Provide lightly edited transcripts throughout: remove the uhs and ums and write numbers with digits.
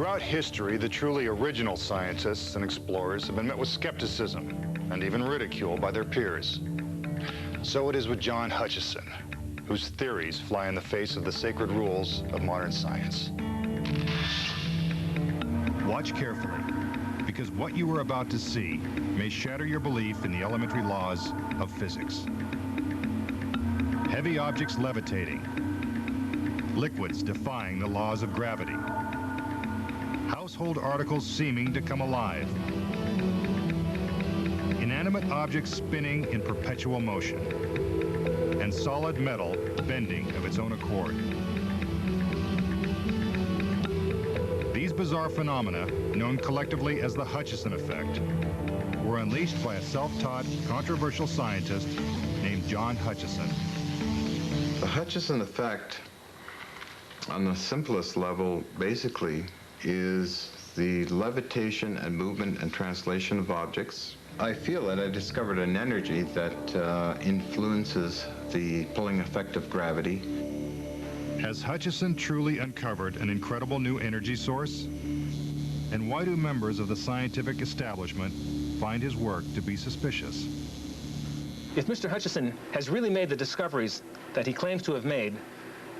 Throughout history, the truly original scientists and explorers have been met with skepticism and even ridicule by their peers. So it is with John Hutchison, whose theories fly in the face of the sacred rules of modern science. Watch carefully, because what you are about to see may shatter your belief in the elementary laws of physics. Heavy objects levitating, liquids defying the laws of gravity, household articles seeming to come alive, inanimate objects spinning in perpetual motion, and solid metal bending of its own accord. These bizarre phenomena, known collectively as the Hutchison effect, were unleashed by a self-taught, controversial scientist named John Hutchison. The Hutchison effect, on the simplest level, basically is the levitation and movement and translation of objects. I feel that I discovered an energy that influences the pulling effect of gravity. Has Hutchison truly uncovered an incredible new energy source? And why do members of the scientific establishment find his work to be suspicious? If Mr. Hutchison has really made the discoveries that he claims to have made,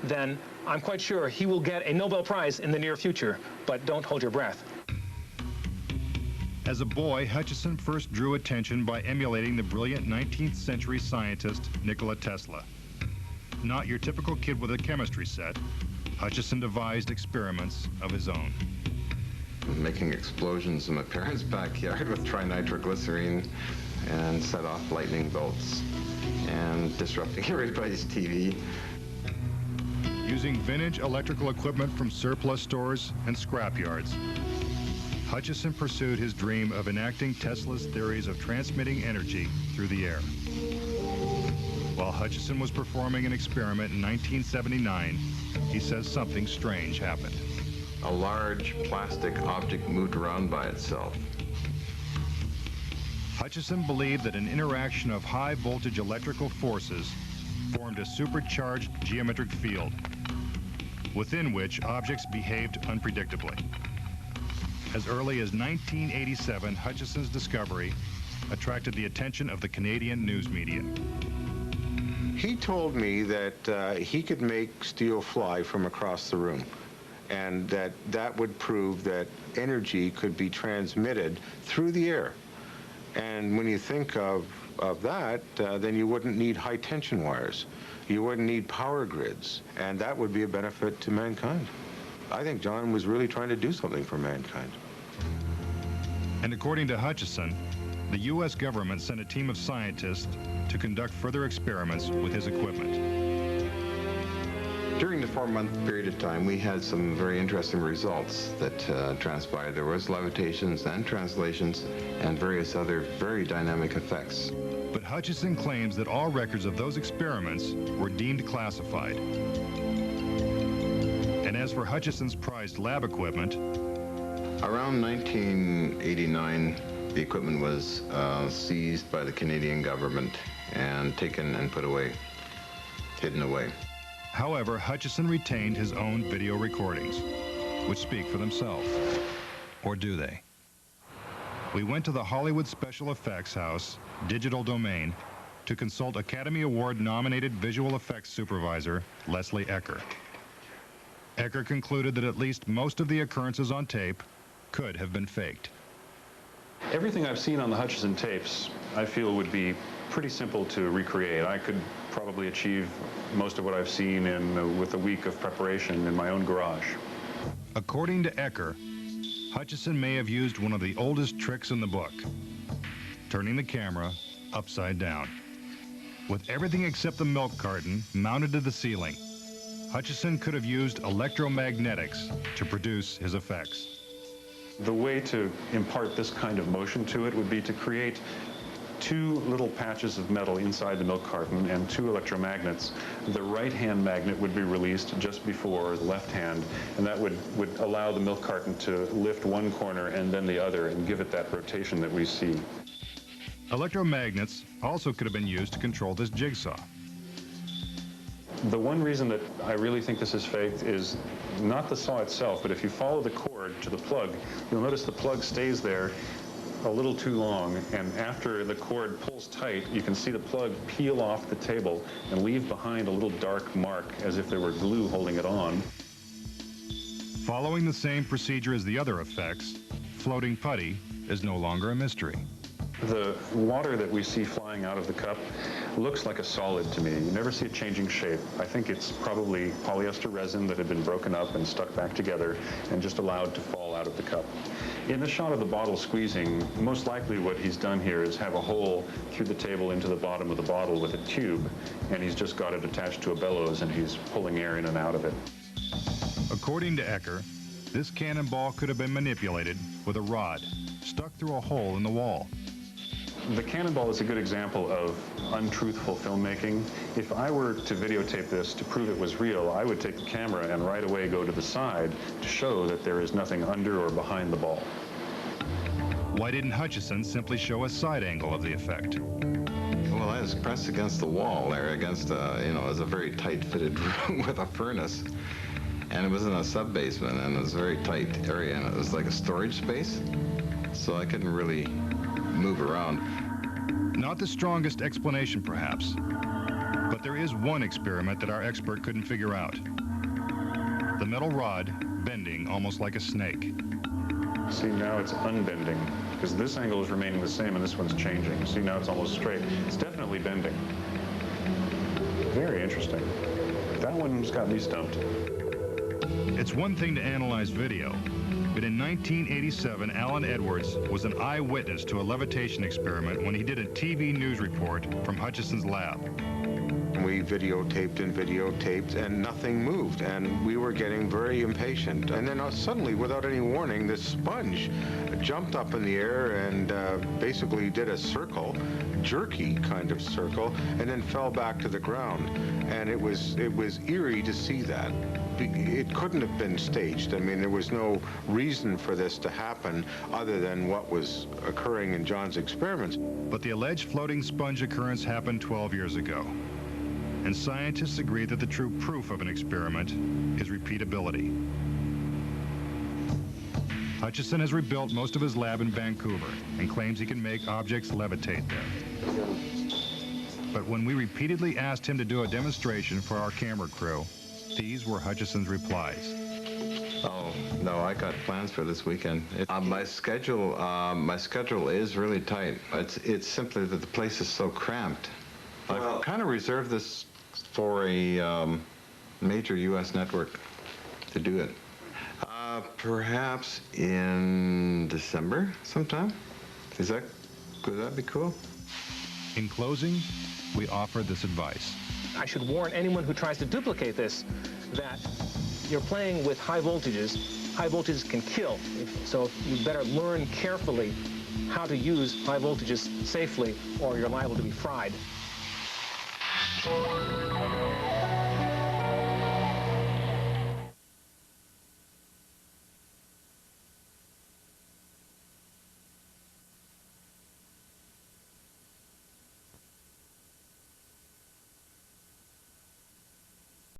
then I'm quite sure he will get a Nobel Prize in the near future, but don't hold your breath. As a boy, Hutchison first drew attention by emulating the brilliant 19th century scientist Nikola Tesla. Not your typical kid with a chemistry set, Hutchison devised experiments of his own. Making explosions in my parents' backyard with trinitroglycerine and set off lightning bolts and disrupting everybody's TV. Using vintage electrical equipment from surplus stores and scrapyards, Hutchison pursued his dream of enacting Tesla's theories of transmitting energy through the air. While Hutchison was performing an experiment in 1979, he says something strange happened. A large plastic object moved around by itself. Hutchison believed that an interaction of high voltage electrical forces formed a supercharged geometric field, within which objects behaved unpredictably. As early as 1987, Hutchison's discovery attracted the attention of the Canadian news media. He told me that he could make steel fly from across the room, and that would prove that energy could be transmitted through the air. And when you think of that, then you wouldn't need high tension wires. You wouldn't need power grids, and that would be a benefit to mankind. I think John was really trying to do something for mankind. And according to Hutchison, the U.S. government sent a team of scientists to conduct further experiments with his equipment. During the 4-month period of time, we had some very interesting results that transpired. There was levitations and translations and various other very dynamic effects. But Hutchison claims that all records of those experiments were deemed classified. And as for Hutchison's prized lab equipment, around 1989, the equipment was seized by the Canadian government and taken and put away, hidden away. However, Hutchison retained his own video recordings, which speak for themselves. Or do they? We went to the Hollywood Special Effects House, Digital Domain, to consult Academy Award-nominated visual effects supervisor Leslie Ecker. Ecker concluded that at least most of the occurrences on tape could have been faked. Everything I've seen on the Hutchison tapes, I feel would be pretty simple to recreate. I could probably achieve most of what I've seen with a week of preparation in my own garage. According to Ecker, Hutchison may have used one of the oldest tricks in the book, turning the camera upside down. With everything except the milk carton mounted to the ceiling, Hutchison could have used electromagnetics to produce his effects. The way to impart this kind of motion to it would be to create two little patches of metal inside the milk carton and two electromagnets. The right-hand magnet would be released just before the left hand, and that would allow the milk carton to lift one corner and then the other and give it that rotation that we see. Electromagnets also could have been used to control this jigsaw. The one reason that I really think this is faked is not the saw itself, but if you follow the cord cord to the plug. You'll notice the plug stays there a little too long, and after the cord pulls tight, you can see the plug peel off the table and leave behind a little dark mark as if there were glue holding it on. Following the same procedure as the other effects, floating putty is no longer a mystery. The water that we see flying out of the cup looks like a solid to me. You never see it changing shape. I think it's probably polyester resin that had been broken up and stuck back together and just allowed to fall out of the cup. In the shot of the bottle squeezing, most likely what he's done here is have a hole through the table into the bottom of the bottle with a tube, and he's just got it attached to a bellows and he's pulling air in and out of it. According to Ecker, this cannonball could have been manipulated with a rod stuck through a hole in the wall. The cannonball is a good example of untruthful filmmaking. If I were to videotape this to prove it was real, I would take the camera and right away go to the side to show that there is nothing under or behind the ball. Why didn't Hutchison simply show a side angle of the effect? Well, I was pressed against the wall there, against it was a very tight-fitted room with a furnace. And it was in a sub-basement, and it was a very tight area, and it was like a storage space. So I couldn't really move around. Not the strongest explanation, perhaps. But there is one experiment that our expert couldn't figure out. The metal rod bending almost like a snake. See, now it's unbending, because this angle is remaining the same and this one's changing. See, now it's almost straight. It's definitely bending. Very interesting. That one's got me stumped. It's one thing to analyze video, but in 1987, Alan Edwards was an eyewitness to a levitation experiment when he did a TV news report from Hutchison's lab. We videotaped, and nothing moved, and we were getting very impatient. And then suddenly, without any warning, this sponge jumped up in the air and basically did a circle, jerky kind of circle, and then fell back to the ground. And it was eerie to see that. It couldn't have been staged. I mean, there was no reason for this to happen other than what was occurring in John's experiments. But the alleged floating sponge occurrence happened 12 years ago. And scientists agree that the true proof of an experiment is repeatability. Hutchison has rebuilt most of his lab in Vancouver and claims he can make objects levitate there. But when we repeatedly asked him to do a demonstration for our camera crew, these were Hutchison's replies. Oh, no, I got plans for this weekend. My schedule is really tight. It's simply that the place is so cramped. I've kind of reserved this for a major U.S. network to do it. Perhaps in December sometime? Could that be cool? In closing, we offer this advice. I should warn anyone who tries to duplicate this that you're playing with high voltages. High voltages can kill, so you better learn carefully how to use high voltages safely, or you're liable to be fried.